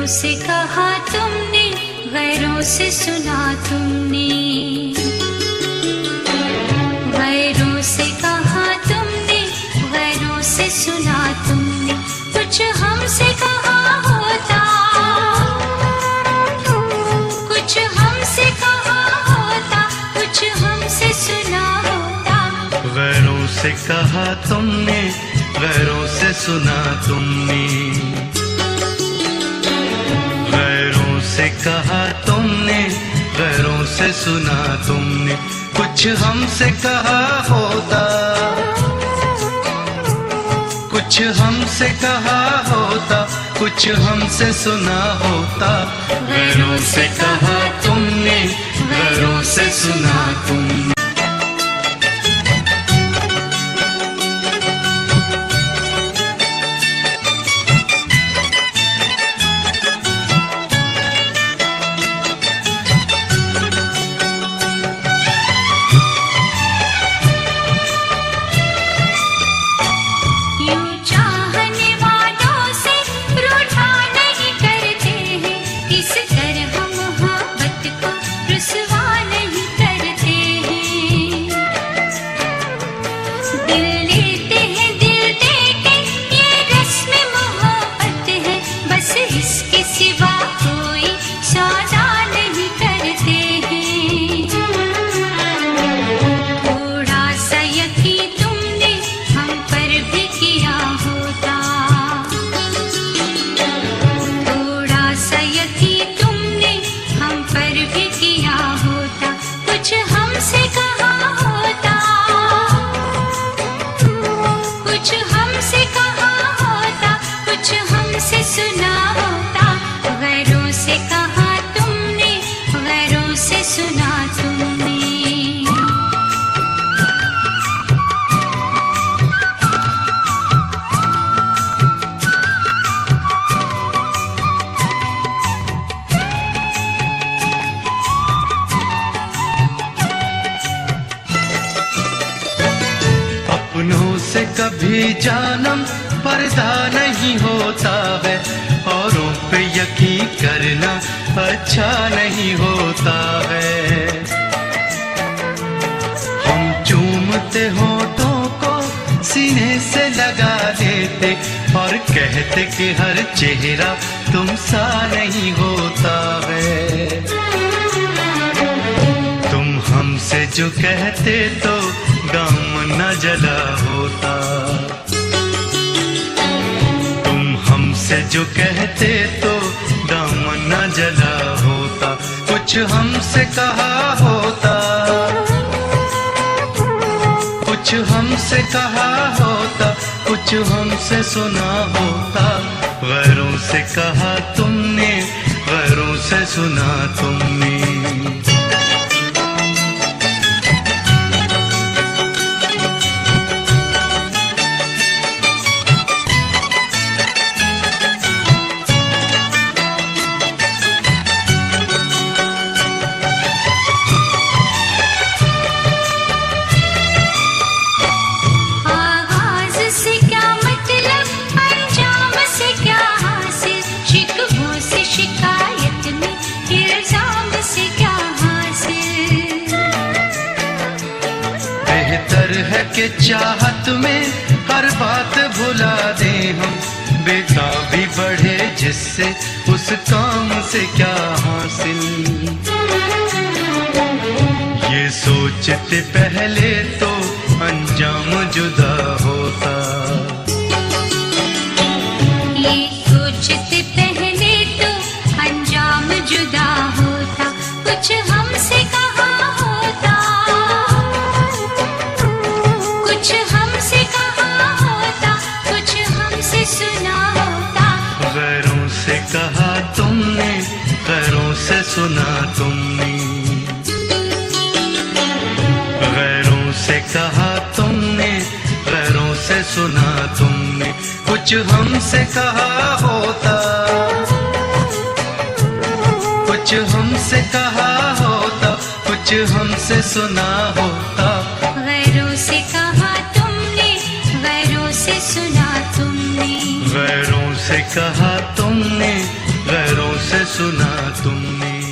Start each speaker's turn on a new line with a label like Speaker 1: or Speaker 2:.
Speaker 1: से कहा तुमने, गैरों से सुना तुमने। गैरों से कहा तुमने, गैरों से सुना तुमने। कुछ हमसे कहा होता, कुछ हमसे कहा होता, कुछ हमसे सुना होता।
Speaker 2: गैरों से कहा तुमने, गैरों से सुना तुमने। गैरों से कहा तुमने, गैरों से सुना तुमने। कुछ हमसे कहा होता, कुछ हमसे कहा होता, कुछ हमसे सुना होता। गैरों से कहा तुमने, गैरों से सुना तुमने। अपनों से कभी जानम पर्दा नहीं होता है, औरों पे यकीन करना अच्छा नहीं होता है। हम चूमते होठों को सीने से लगा देते और कहते कि हर चेहरा तुम सा नहीं होता है। तुम हमसे जो कहते तो गम न जला होता, तुम हमसे जो कहते तो गम न जला होता। कुछ हमसे कहा होता, कुछ हमसे कहा होता, कुछ हमसे सुना होता। गैरों से कहा तुमने, गैरों से सुना तुमने। के चाहत में हर बात भुला दे हम, बेताबी बढ़े जिससे उस काम से क्या हासिल। ये सोचते पहले तो अंजाम जुदा होता,
Speaker 1: ये सोचते पहले तो अंजाम जुदा होता। कुछ हमसे कहा होता, कुछ हमसे कहा होता, कुछ हमसे सुना होता।
Speaker 2: गैरों से कहा तुमने, गैरों से सुना तुमने। गैरों से कहा तुमने, गैरों से सुना तुमने। कुछ हमसे कहा होता, कुछ हमसे कहा होता, कुछ हमसे सुना होता।
Speaker 1: गैरों से कहा तुमने, गैरों से सुना तुमने।
Speaker 2: गैरों से कहा तुमने, गैरों सुना तुमने।